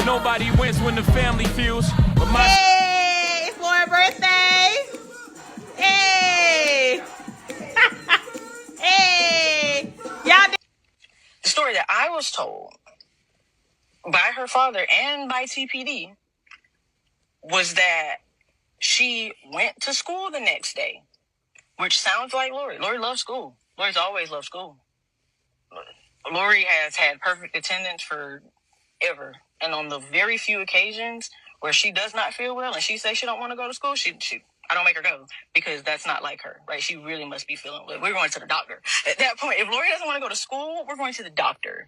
Nobody wins when the family feels. But my hey, it's Laura's birthday. Hey. Hey. Y'all. The story that I was told by her father and by TPD was that she went to school the next day, which sounds like Lori. Lori loves school. Lori's always loved school. Lori has had perfect attendance forever. And on the very few occasions where she does not feel well and she says she don't want to go to school, I don't make her go because that's not like her, right? She really must be feeling well. We're going to the doctor. At that point, if Lori doesn't want to go to school, we're going to the doctor.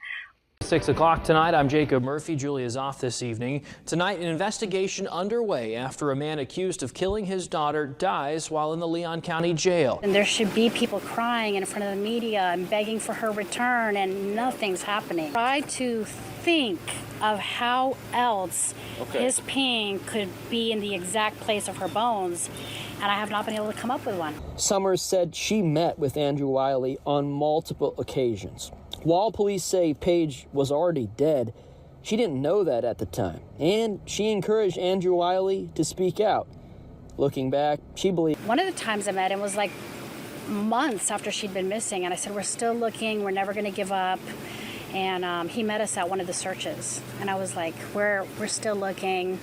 6 o'clock tonight. I'm Jacob Murphy. Julia's off this evening. Tonight, an investigation underway after a man accused of killing his daughter dies while in the Leon County Jail. And there should be people crying in front of the media and begging for her return, and nothing's happening. Try to think of how else his peeing could be in the exact place of her bones, and I have not been able to come up with one. Summers said she met with Andrew Wiley on multiple occasions. While police say Paige was already dead, she didn't know that at the time, and she encouraged Andrew Wiley to speak out. Looking back, she believed... One of the times I met him was like months after she'd been missing, and I said, we're still looking, we're never going to give up. And he met us at one of the searches, and I was like, we're still looking.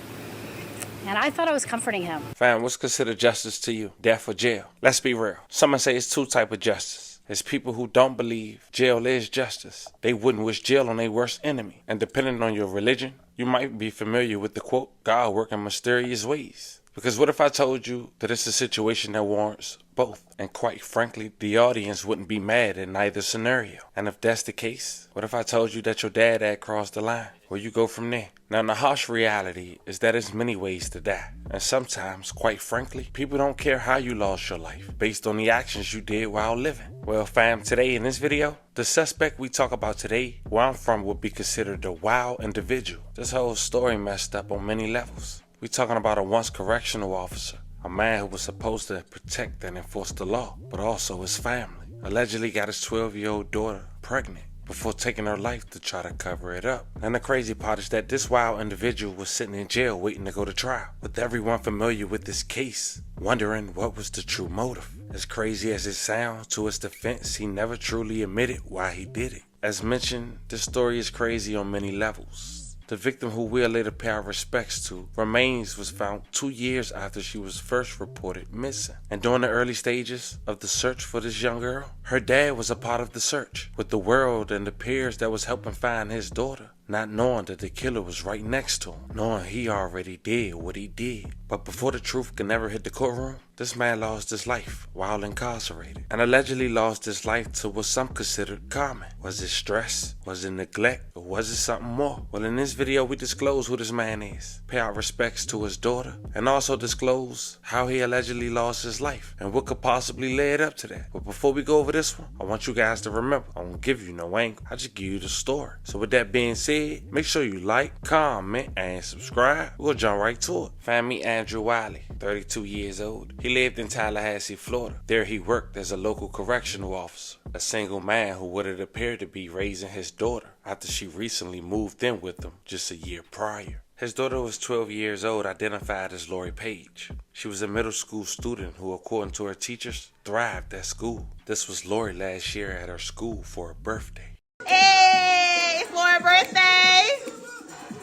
And I thought I was comforting him. Fam, what's considered justice to you? Death or jail? Let's be real. Some say it's two types of justice. It's people who don't believe jail is justice. They wouldn't wish jail on their worst enemy. And depending on your religion, you might be familiar with the quote, God work in mysterious ways. Because what if I told you that it's a situation that warrants both? And quite frankly, the audience wouldn't be mad in neither scenario. And if that's the case, what if I told you that your dad had crossed the line? Where you go from there? Now, the harsh reality is that there's many ways to die. And sometimes, quite frankly, people don't care how you lost your life based on the actions you did while living. Well, fam, today in this video, the suspect we talk about today, where I'm from, would be considered a wild individual. This whole story messed up on many levels. We're talking about a once correctional officer, a man who was supposed to protect and enforce the law, but also his family. Allegedly got his 12-year-old daughter pregnant before taking her life to try to cover it up. And the crazy part is that this wild individual was sitting in jail waiting to go to trial, with everyone familiar with this case wondering what was the true motive. As crazy as it sounds, to his defense, he never truly admitted why he did it. As mentioned, this story is crazy on many levels. The victim, who we'll later pay our respects to, remains was found 2 years after she was first reported missing. And during the early stages of the search for this young girl, her dad was a part of the search, with the world and the peers that was helping find his daughter, not knowing that the killer was right next to him, knowing he already did what he did. But before the truth could never hit the courtroom, this man lost his life while incarcerated, and allegedly lost his life to what some considered common. Was it stress? Was it neglect? Or was it something more? Well, in this video, we disclose who this man is, pay our respects to his daughter, and also disclose how he allegedly lost his life and what could possibly lead up to that. But before we go over this one, I want you guys to remember, I won't give you no angle, I just give you the story. So with that being said, make sure you like, comment, and subscribe. We'll jump right to it. Find me Andrew Wiley, 32 years old. He lived in Tallahassee, Florida. There he worked as a local correctional officer, a single man who would it appear to be raising his daughter after she recently moved in with him just a year prior. His daughter was 12 years old, identified as Lori Paige. She was a middle school student who, according to her teachers, thrived at school. This was Lori last year at her school for her birthday. Hey, it's Laura's birthday.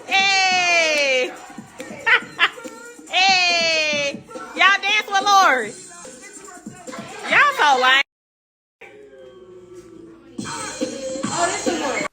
Hey. Hey. Y'all dance with Lori. Y'all so lame.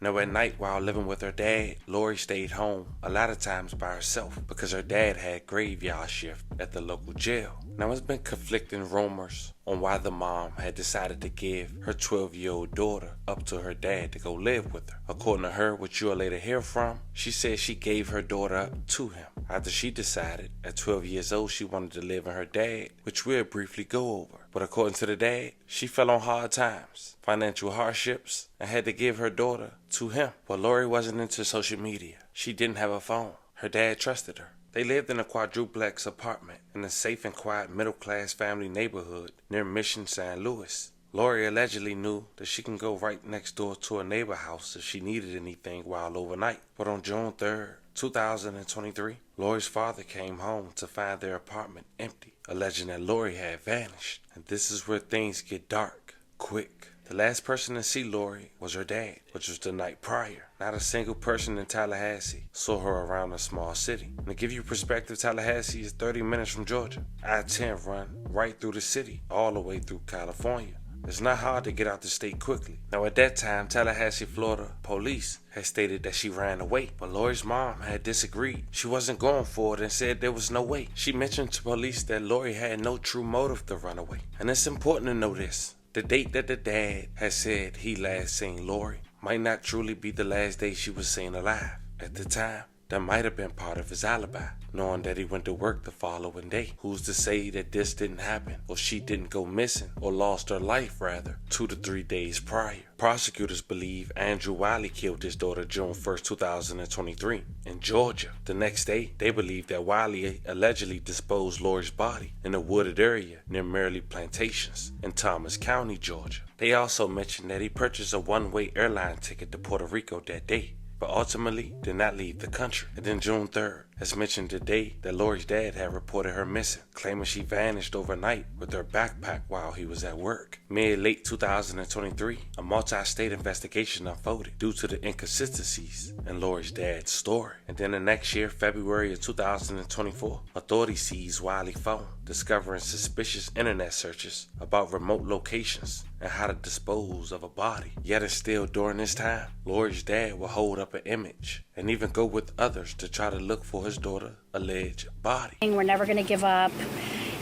Now at night, while living with her dad, Lori stayed home, a lot of times by herself, because her dad had graveyard shift at the local jail. Now it's been conflicting rumors on why the mom had decided to give her 12-year-old daughter up to her dad to go live with her. According to her, which you'll later hear from, she said she gave her daughter up to him after she decided at 12 years old she wanted to live with her dad, which we'll briefly go over. But according to the dad, she fell on hard times, financial hardships, and had to give her daughter to him. But Lori wasn't into social media. She didn't have a phone. Her dad trusted her. They lived in a quadruplex apartment in a safe and quiet middle-class family neighborhood near Mission, St. Louis. Lori allegedly knew that she can go right next door to a neighbor house if she needed anything while overnight. But on June 3rd, 2023, Lori's father came home to find their apartment empty, alleging that Lori had vanished. And this is where things get dark, quick. The last person to see Lori was her dad, which was the night prior. Not a single person in Tallahassee saw her around a small city. And to give you perspective, Tallahassee is 30 minutes from Georgia. I-10 run right through the city, all the way through California. It's not hard to get out the state quickly. Now at that time, Tallahassee, Florida police had stated that she ran away, but Lori's mom had disagreed. She wasn't going for it and said there was no way. She mentioned to police that Lori had no true motive to run away. And it's important to know this. The date that the dad had said he last seen Lori might not truly be the last day she was seen alive. At the time, that might have been part of his alibi, knowing that he went to work the following day. Who's to say that this didn't happen, or she didn't go missing, or lost her life rather, 2 to 3 days prior? Prosecutors believe Andrew Wiley killed his daughter June 1st, 2023 in Georgia. The next day, they believe that Wiley allegedly disposed Lori's body in a wooded area near Merrily Plantations in Thomas County, Georgia. They also mentioned that he purchased a one-way airline ticket to Puerto Rico that day, but ultimately did not leave the country. And then June 3rd, as mentioned today, that Lori's dad had reported her missing, claiming she vanished overnight with her backpack while he was at work. Mid-late 2023, a multi-state investigation unfolded due to the inconsistencies in Lori's dad's story. And then the next year, February of 2024, authorities seized Wiley's phone, discovering suspicious internet searches about remote locations and how to dispose of a body. Yet and still during this time, Lori's dad will hold up an image and even go with others to try to look for his daughter's alleged body. We're never going to give up.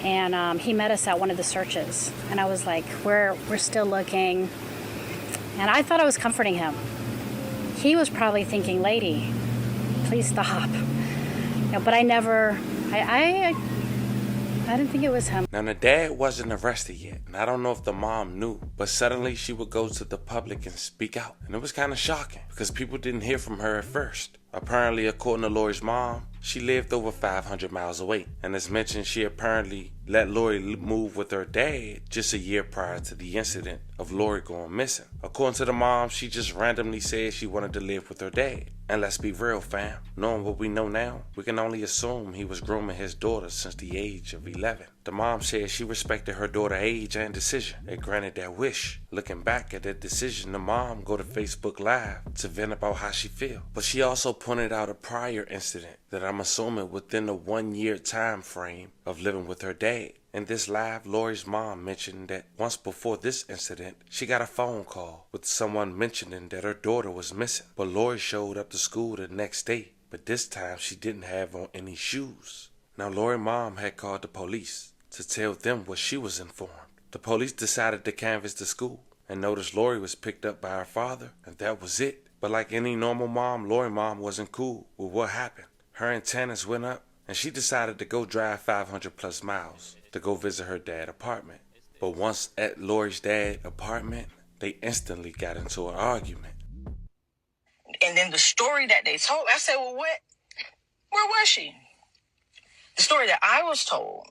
And he met us at one of the searches. And I was like, we're still looking. And I thought I was comforting him. He was probably thinking, lady, please stop. But I never, I didn't think it was him. Now the dad wasn't arrested yet, and I don't know if the mom knew, but suddenly she would go to the public and speak out. And it was kind of shocking because people didn't hear from her at first. Apparently, according to Lori's mom, she lived over 500 miles away. And as mentioned, she apparently let Lori move with her dad just a year prior to the incident of Lori going missing. According to the mom, she just randomly said she wanted to live with her dad. And let's be real, fam. Knowing what we know now, we can only assume he was grooming his daughter since the age of 11. The mom said she respected her daughter's age and decision and granted that wish. Looking back at that decision, the mom go to Facebook Live to vent about how she feel. But she also pointed out a prior incident that I'm assuming within the 1 year time frame of living with her dad. In this live, Lori's mom mentioned that once before this incident, she got a phone call with someone mentioning that her daughter was missing. But Lori showed up to school the next day, but this time she didn't have on any shoes. Now Lori's mom had called the police to tell them what she was informed. The police decided to canvass the school and noticed Lori was picked up by her father, and that was it. But like any normal mom, Lori's mom wasn't cool with what happened. Her antennas went up, and she decided to go drive 500 plus miles to go visit her dad's apartment. But once at Lori's dad's apartment, they instantly got into an argument. And then the story that they told, I said, well, what? Where was she? The story that I was told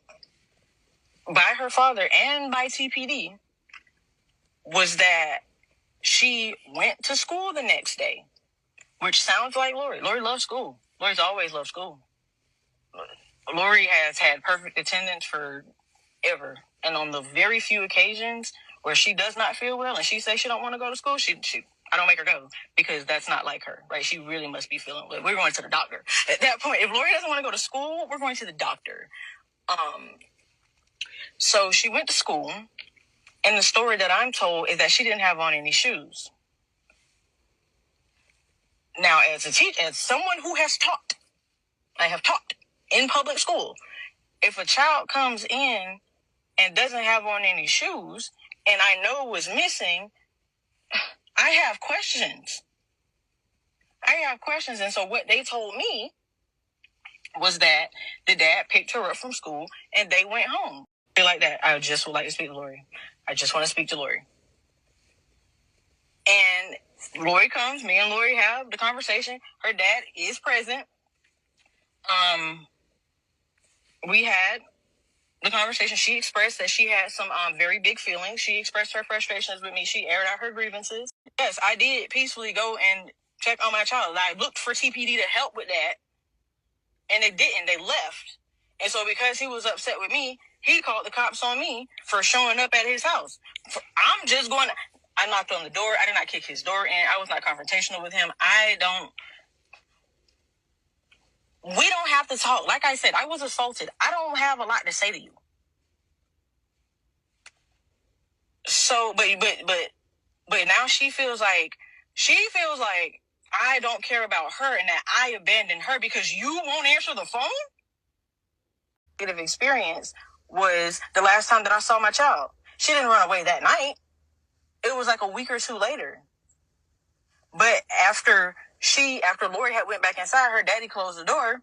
by her father and by TPD was that she went to school the next day, which sounds like Lori. Lori loves school. Lori's always loved school. Lori has had perfect attendance forever. And on the very few occasions where she does not feel well and she says she don't want to go to school, I don't make her go because that's not like her, right? She really must be feeling well. We're going to the doctor. At that point, if Lori doesn't want to go to school, we're going to the doctor. So she went to school, and the story that I'm told is that she didn't have on any shoes. Now, as a teacher, as someone who has taught, I have taught in public school, if a child comes in and doesn't have on any shoes, and I know was missing, I have questions. And so what they told me was that the dad picked her up from school and they went home. Like that, I just would like to speak to Lori. I just want to speak to Lori. And Lori comes, me and Lori have the conversation. Her dad is present. We had the conversation. She expressed that she had some very big feelings. She expressed her frustrations with me. She aired out her grievances. Yes, I did peacefully go and check on my child. I looked for TPD to help with that. And they didn't. They left. And so because he was upset with me, he called the cops on me for showing up at his house. I knocked on the door. I did not kick his door in. I was not confrontational with him. We don't have to talk. Like I said, I was assaulted. I don't have a lot to say to you. So, but now she feels like I don't care about her and that I abandoned her because you won't answer the phone? Negative experience was the last time that I saw my child. She didn't run away that night. It was like a week or two later. But after Lori had went back inside, her daddy closed the door.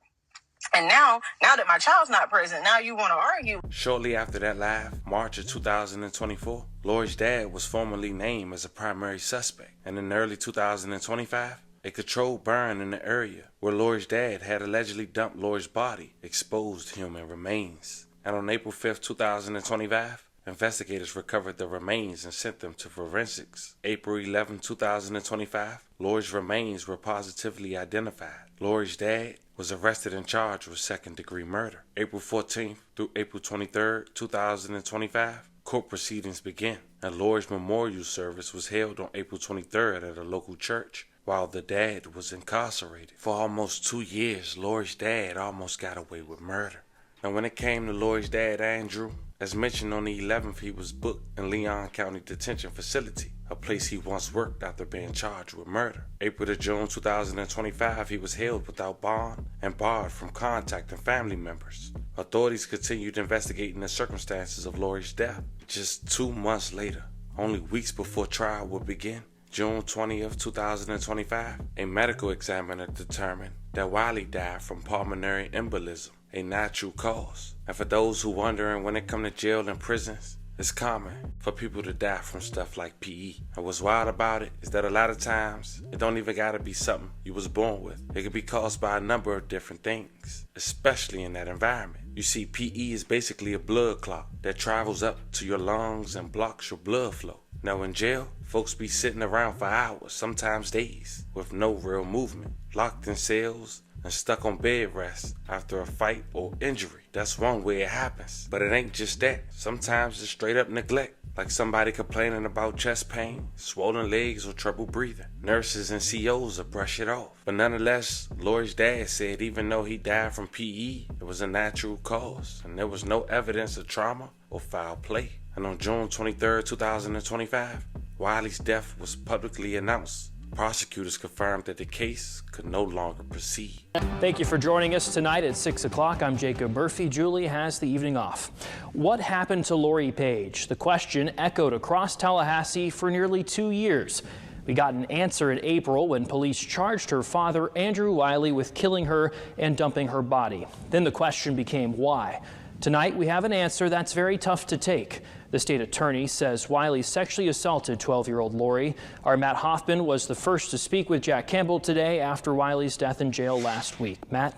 And now that my child's not present, now you want to argue. Shortly after that live, March of 2024, Lori's dad was formally named as a primary suspect. And in early 2025, a controlled burn in the area where Lori's dad had allegedly dumped Lori's body exposed human remains. And on April 5th, 2025, investigators recovered the remains and sent them to forensics. April 11, 2025, Lori's remains were positively identified. Lori's dad was arrested and charged with second-degree murder. April 14th through April 23rd, 2025, court proceedings began, and Lori's memorial service was held on April 23rd at a local church while the dad was incarcerated. For almost 2 years, Lori's dad almost got away with murder. And when it came to Lori's dad, Andrew, as mentioned on the 11th, he was booked in Leon County Detention Facility, a place he once worked after being charged with murder. April to June 2025, he was held without bond and barred from contacting family members. Authorities continued investigating the circumstances of Lori's death. Just 2 months later, only weeks before trial would begin, June 20th, 2025, a medical examiner determined that Wiley died from pulmonary embolism, a natural cause. And for those who wondering when it comes to jail and prisons, it's common for people to die from stuff like PE. And what's wild about it is that a lot of times, it don't even gotta be something you was born with. It could be caused by a number of different things, especially in that environment. You see, PE is basically a blood clot that travels up to your lungs and blocks your blood flow. Now in jail, folks be sitting around for hours, sometimes days, with no real movement, locked in cells and stuck on bed rest after a fight or injury. That's one way it happens. But it ain't just that. Sometimes it's straight up neglect, like somebody complaining about chest pain, swollen legs, or trouble breathing. Nurses and COs will brush it off. But nonetheless, Lori's dad said even though he died from PE, it was a natural cause, and there was no evidence of trauma or foul play. And on June 23, 2025, Wiley's death was publicly announced. Prosecutors confirmed that the case could no longer proceed. Thank you for joining us tonight at 6 o'clock. I'm Jacob Murphy. Julie has the evening off. What happened to Lori Paige? The question echoed across Tallahassee for nearly 2 years. We got an answer in April when police charged her father, Andrew Wiley, with killing her and dumping her body. Then the question became why. Tonight, we have an answer that's very tough to take. The state attorney says Wiley sexually assaulted 12-year-old Lori. Our Matt Hoffman was the first to speak with Jack Campbell today after Wiley's death in jail last week. Matt?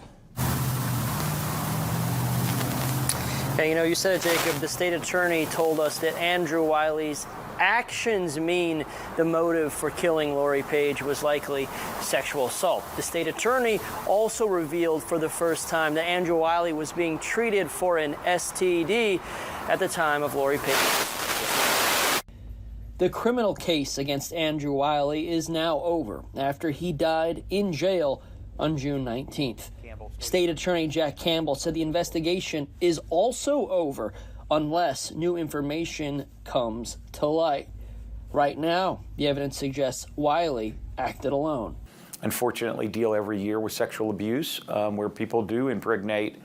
Yeah, you said it, Jacob. The state attorney told us that Andrew Wiley's actions mean the motive for killing Lori Paige was likely sexual assault. The state attorney also revealed for the first time that Andrew Wiley was being treated for an STD at the time of Lori Paige. The criminal case against Andrew Wiley is now over after he died in jail on June 19th. State Attorney Jack Campbell said the investigation is also over unless new information comes to light. Right now, the evidence suggests Wiley acted alone. Unfortunately, deal every year with sexual abuse where people do impregnate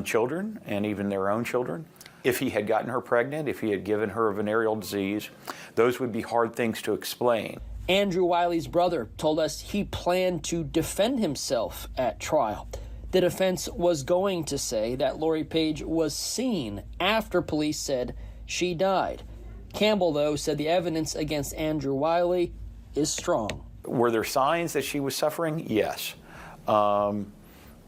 children and even their own children. If he had gotten her pregnant, if he had given her a venereal disease, those would be hard things to explain. Andrew Wiley's brother told us he planned to defend himself at trial. The defense was going to say that Lori Paige was seen after police said she died. Campbell, though, said the evidence against Andrew Wiley is strong. Were there signs that she was suffering? Yes.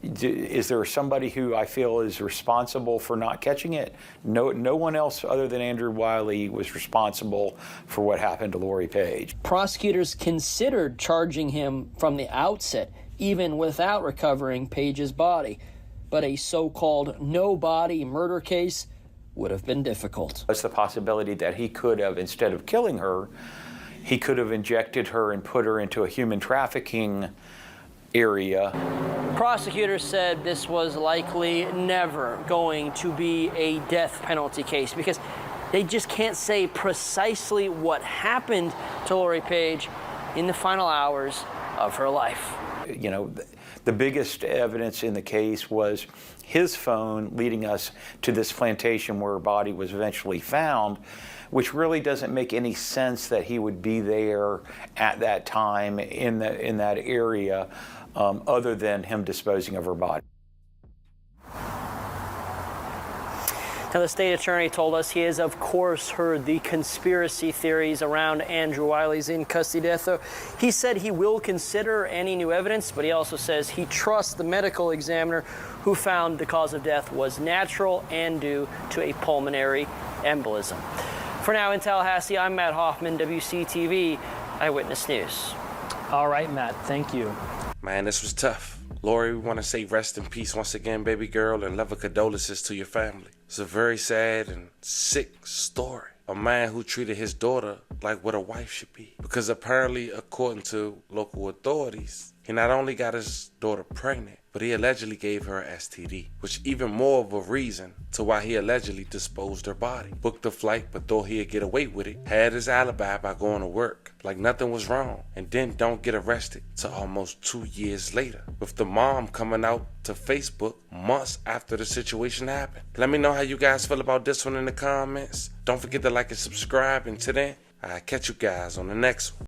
Is there somebody who I feel is responsible for not catching it? No one else other than Andrew Wiley was responsible for what happened to Lori Paige. Prosecutors considered charging him from the outset, even without recovering Paige's body. but a so-called no-body murder case would have been difficult. It's the possibility that he could have, instead of killing her, he could have injected her and put her into a human trafficking area. Prosecutors said this was likely never going to be a death penalty case because they just can't say precisely what happened to Lori Paige in the final hours of her life. You know, the biggest evidence in the case was his phone leading us to this plantation where her body was eventually found, which really doesn't make any sense that he would be there at that time in that area, other than him disposing of her body. Now, the state attorney told us he has, of course, heard the conspiracy theories around Andrew Wiley's in-custody death. He said he will consider any new evidence, but he also says he trusts the medical examiner who found the cause of death was natural and due to a pulmonary embolism. For now in Tallahassee, I'm Matt Hoffman, WCTV Eyewitness News. All right, Matt, thank you. Man, this was tough. Lori, we want to say rest in peace once again, baby girl, and love and condolences to your family. It's a very sad and sick story. A man who treated his daughter like what a wife should be. Because apparently, according to local authorities, he not only got his daughter pregnant, but he allegedly gave her an STD, which even more of a reason to why he allegedly disposed her body. Booked a flight, but thought he'd get away with it. Had his alibi by going to work, like nothing was wrong, and then don't get arrested till almost 2 years later, with the mom coming out to Facebook months after the situation happened. Let me know how you guys feel about this one in the comments. Don't forget to like and subscribe, and till then, I'll catch you guys on the next one.